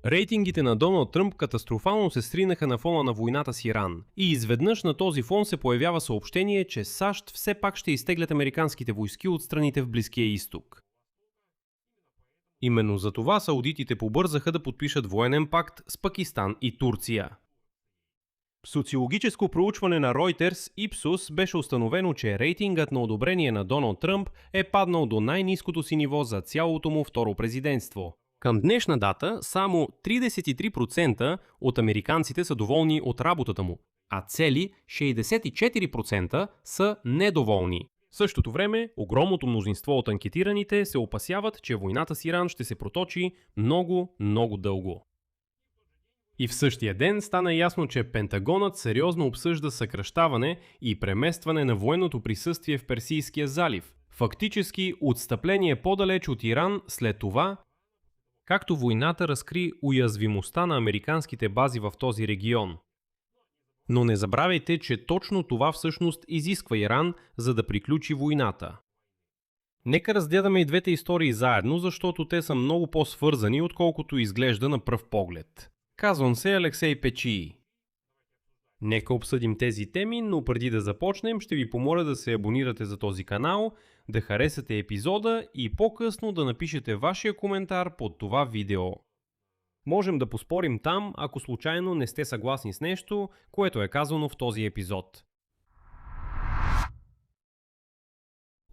Рейтингите на Доналд Тръмп катастрофално се сринаха на фона на войната с Иран. И изведнъж на този фон се появява съобщение, че САЩ все пак ще изтеглят американските войски от страните в Близкия изток. Именно за това саудитите побързаха да подпишат военен пакт с Пакистан и Турция. В социологическо проучване на Reuters Ipsos беше установено, че рейтингът на одобрение на Доналд Тръмп е паднал до най-ниското си ниво за цялото му второ президентство. Към днешна дата само 33% от американците са доволни от работата му, а цели 64% са недоволни. В същото време, огромното мнозинство от анкетираните се опасяват, че войната с Иран ще се проточи много, много дълго. И в същия ден стана ясно, че Пентагонът сериозно обсъжда съкращаване и преместване на военното присъствие в Персийския залив. Фактически отстъпление по-далеч от Иран след това, както войната разкри уязвимостта на американските бази в този регион. Но не забравяйте, че точно това всъщност изисква Иран, за да приключи войната. Нека разгледаме и двете истории заедно, защото те са много по-свързани, отколкото изглежда на пръв поглед. Казвам се Алексей Печии. Нека обсъдим тези теми, но преди да започнем, ще ви помоля да се абонирате за този канал, да харесате епизода и по-късно да напишете вашия коментар под това видео. Можем да поспорим там, ако случайно не сте съгласни с нещо, което е казано в този епизод.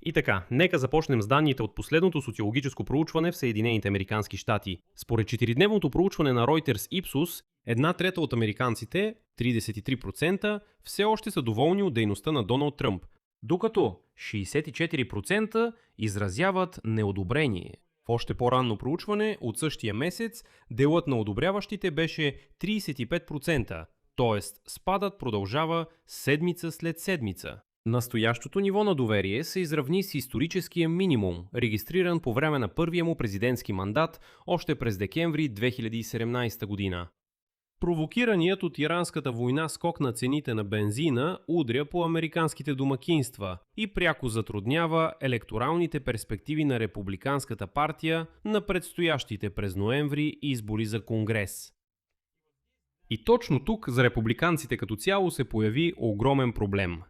И така, нека започнем с данните от последното социологическо проучване в Съединените американски щати. Според 4-дневното проучване на Reuters Ipsos, 1/3 от американците, 33%, все още са доволни от дейността на Доналд Тръмп, докато 64% изразяват неодобрение. В още по-ранно проучване от същия месец делът на одобряващите беше 35%, т.е. спадът продължава седмица след седмица. Настоящото ниво на доверие се изравни с историческия минимум, регистриран по време на първия му президентски мандат още през декември 2017 година. Провокираният от иранската война скок на цените на бензина удря по американските домакинства и пряко затруднява електоралните перспективи на Републиканската партия на предстоящите през ноември избори за Конгрес. И точно тук за републиканците като цяло се появи огромен проблем.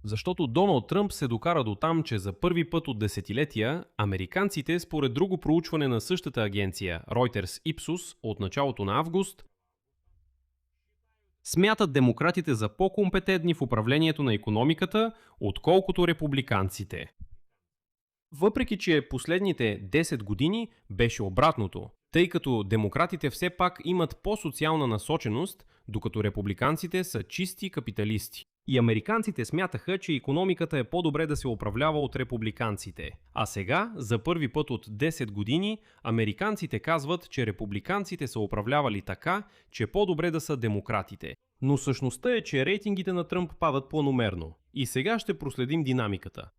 Защото Доналд Тръмп се докара до там, че за първи път от десетилетия американците, според друго проучване на същата агенция Reuters Ipsos от началото на август, смятат демократите за по-компетентни в управлението на икономиката, отколкото републиканците. Въпреки че последните 10 години беше обратното, тъй като демократите все пак имат по-социална насоченост, докато републиканците са чисти капиталисти. И американците смятаха, че икономиката е по-добре да се управлява от републиканците. А сега, за първи път от 10 години, американците казват, че републиканците са управлявали така, че по-добре да са демократите. Но същността е, че рейтингите на Тръмп падат планомерно. И сега ще проследим динамиката.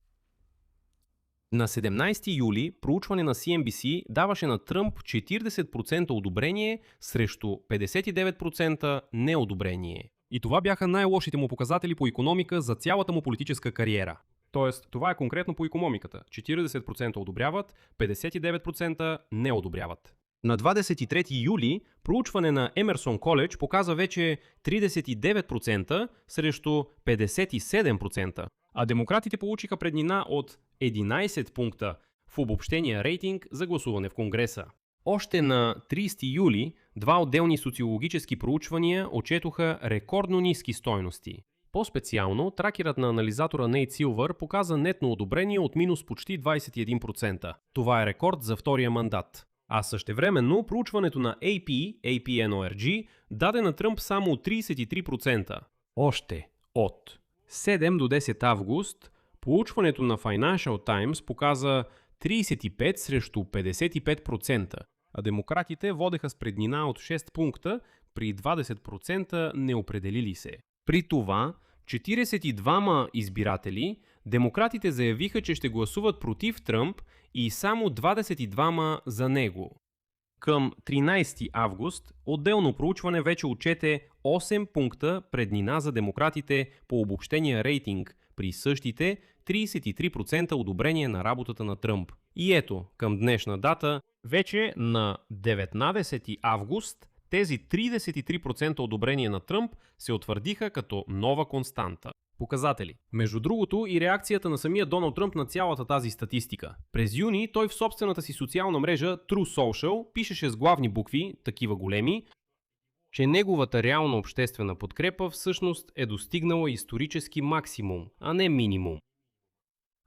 На 17 юли проучване на CNBC даваше на Тръмп 40% одобрение срещу 59% неодобрение. И това бяха най-лошите му показатели по икономика за цялата му политическа кариера. Тоест, това е конкретно по икономиката. 40% одобряват, 59% не одобряват. На 23 юли проучване на Emerson College показа вече 39% срещу 57%. А демократите получиха преднина от 11 пункта в обобщения рейтинг за гласуване в Конгреса. Още на 30 юли два отделни социологически проучвания отчетоха рекордно ниски стойности. По-специално, тракерът на анализатора Nate Silver показа нетно одобрение от минус почти 21%. Това е рекорд за втория мандат. А същевременно проучването на AP NORG даде на Тръмп само 33%. Още от 7 до 10 август проучването на Financial Times показа 35 срещу 55%, а демократите водеха с преднина от 6 пункта при 20% неопределили се. При това 42 избиратели, демократите заявиха, че ще гласуват против Тръмп и само 22 за него. Към 13 август отделно проучване вече отчете 8 пункта преднина за демократите по обобщения рейтинг при същите 33% одобрение на работата на Тръмп. И ето, към днешна дата, вече на 19 август, тези 33% одобрение на Тръмп се утвърдиха като нова константа. Показатели. Между другото и реакцията на самия Доналд Тръмп на цялата тази статистика. През юни той в собствената си социална мрежа True Social пишеше с главни букви, такива големи, че неговата реална обществена подкрепа всъщност е достигнала исторически максимум, а не минимум.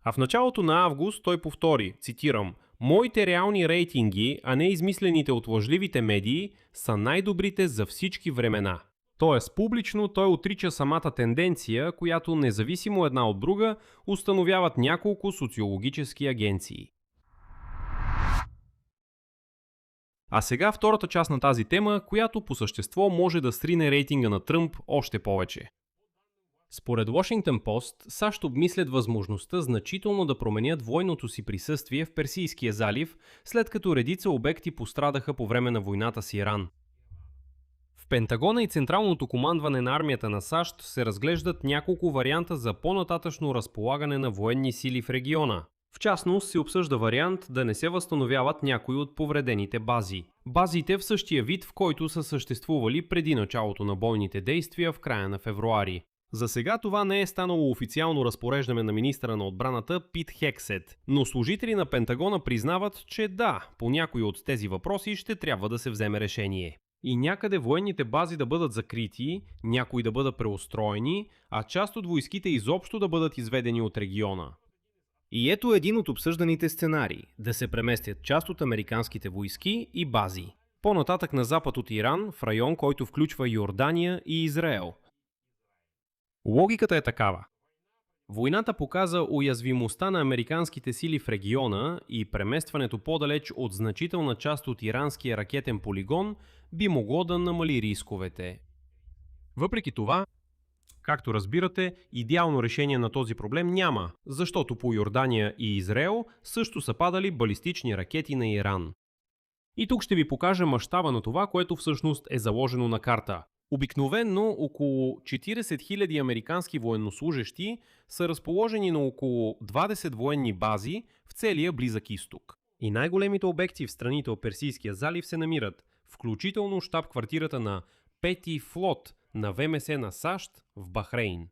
А в началото на август той повтори, цитирам: "Моите реални рейтинги, а не измислените от лъжливите медии, са най-добрите за всички времена." Тоест, публично той отрича самата тенденция, която независимо една от друга установяват няколко социологически агенции. А сега втората част на тази тема, която по същество може да срине рейтинга на Тръмп още повече. Според Washington Post, САЩ обмислят възможността значително да променят военното си присъствие в Персийския залив, след като редица обекти пострадаха по време на войната с Иран. В Пентагона и Централното командване на армията на САЩ се разглеждат няколко варианта за по-нататъчно разполагане на военни сили в региона. В частност се обсъжда вариант да не се възстановяват някои от повредените бази. Базите в същия вид, в който са съществували преди началото на бойните действия в края на февруари. За сега това не е станало официално разпореждане на министъра на отбраната Пит Хексет, но служители на Пентагона признават, че да, по някои от тези въпроси ще трябва да се вземе решение. И някъде военните бази да бъдат закрити, някои да бъдат преустроени, а част от войските изобщо да бъдат изведени от региона. И ето един от обсъжданите сценарии – да се преместят част от американските войски и бази. По-нататък на запад от Иран, в район, който включва Йордания и Израел. Логиката е такава. Войната показа уязвимостта на американските сили в региона и преместването по-далеч от значителна част от иранския ракетен полигон би могло да намали рисковете. Въпреки това, както разбирате, идеално решение на този проблем няма, защото по Йордания и Израел също са падали балистични ракети на Иран. И тук ще ви покажа мащаба на това, което всъщност е заложено на карта. Обикновено около 40 000 американски военнослужещи са разположени на около 20 военни бази в целия Близък изток. И най-големите обекти в страните от Персийския залив се намират, включително щаб-квартирата на 5-ти флот на ВМС на САЩ в Бахрейн.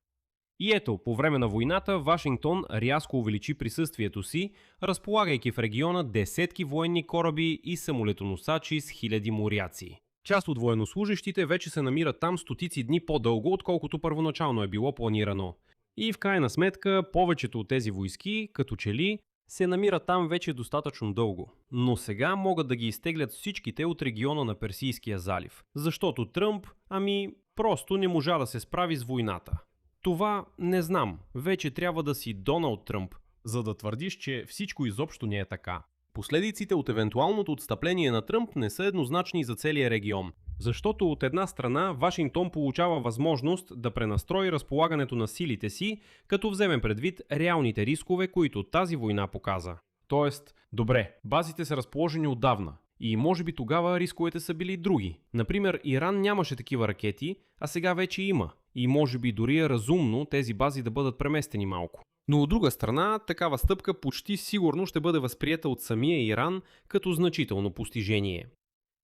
И ето, по време на войната Вашингтон рязко увеличи присъствието си, разполагайки в региона десетки военни кораби и самолетоносачи с хиляди моряци. Част от военнослужещите вече се намират там стотици дни по-дълго, отколкото първоначално е било планирано. И в крайна сметка, повечето от тези войски, като че ли, се намират там вече достатъчно дълго. Но сега могат да ги изтеглят всичките от региона на Персийския залив. Защото Тръмп, просто не можа да се справи с войната. Това не знам. Вече трябва да си Доналд Тръмп, за да твърдиш, че всичко изобщо не е така. Последиците от евентуалното отстъпление на Тръмп не са еднозначни за целия регион. Защото от една страна Вашингтон получава възможност да пренастрои разполагането на силите си, като вземе предвид реалните рискове, които тази война показа. Тоест, добре, базите са разположени отдавна и може би тогава рисковете са били други. Например, Иран нямаше такива ракети, а сега вече има. И може би дори е разумно тези бази да бъдат преместени малко. Но от друга страна, такава стъпка почти сигурно ще бъде възприета от самия Иран като значително постижение.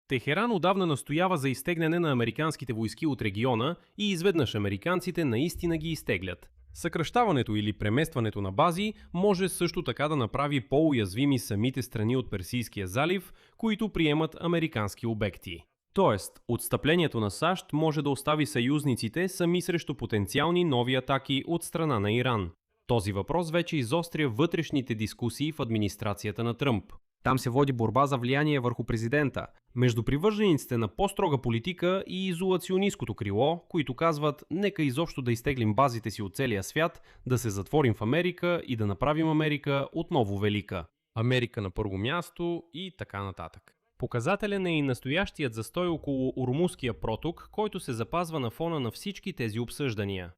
Техеран отдавна настоява за изтегляне на американските войски от региона и изведнъж американците наистина ги изтеглят. Съкращаването или преместването на бази може също така да направи по-уязвими самите страни от Персийския залив, които приемат американски обекти. Тоест, отстъплението на САЩ може да остави съюзниците сами срещу потенциални нови атаки от страна на Иран. Този въпрос вече изостря вътрешните дискусии в администрацията на Тръмп. Там се води борба за влияние върху президента, между привържениците на по-строга политика и изолационисткото крило, които казват: нека изобщо да изтеглим базите си от целия свят, да се затворим в Америка и да направим Америка отново велика. Америка на първо място и така нататък. Показателен е и настоящият застой около Ормузския проток, който се запазва на фона на всички тези обсъждания.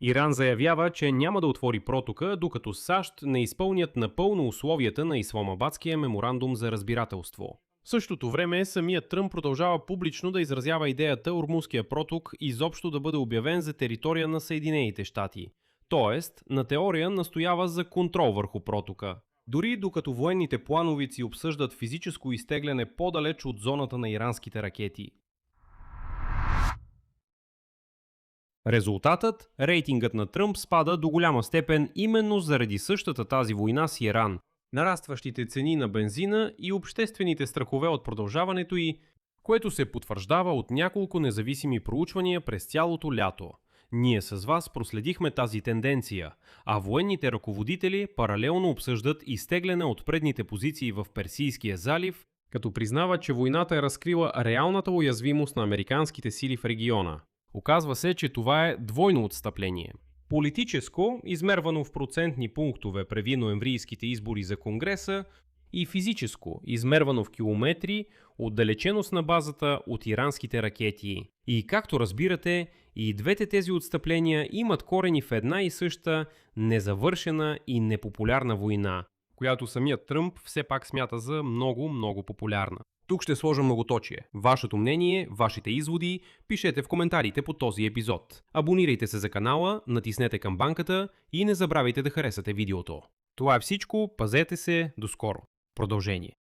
Иран заявява, че няма да отвори протока, докато САЩ не изпълнят напълно условията на Исламабадския меморандум за разбирателство. В същото време самият Тръмп продължава публично да изразява идеята Ормузския проток изобщо да бъде обявен за територия на Съединените щати. Тоест, на теория настоява за контрол върху протока. Дори докато военните плановици обсъждат физическо изтегляне по-далеч от зоната на иранските ракети. Резултатът – рейтингът на Тръмп спада до голяма степен именно заради същата тази война с Иран, нарастващите цени на бензина и обществените страхове от продължаването й, което се потвърждава от няколко независими проучвания през цялото лято. Ние с вас проследихме тази тенденция, а военните ръководители паралелно обсъждат изтегляне от предните позиции в Персийския залив, като признават, че войната е разкрила реалната уязвимост на американските сили в региона. Оказва се, че това е двойно отстъпление. Политическо, измервано в процентни пунктове преди ноемврийските избори за Конгреса, и физическо, измервано в километри, отдалеченост на базата от иранските ракети. И както разбирате, и двете тези отстъпления имат корени в една и съща незавършена и непопулярна война, която самият Тръмп все пак смята за много популярна. Тук ще сложа многоточие. Вашето мнение, вашите изводи, пишете в коментарите по този епизод. Абонирайте се за канала, натиснете камбанката и не забравяйте да харесате видеото. Това е всичко, пазете се, до скоро. Продължение.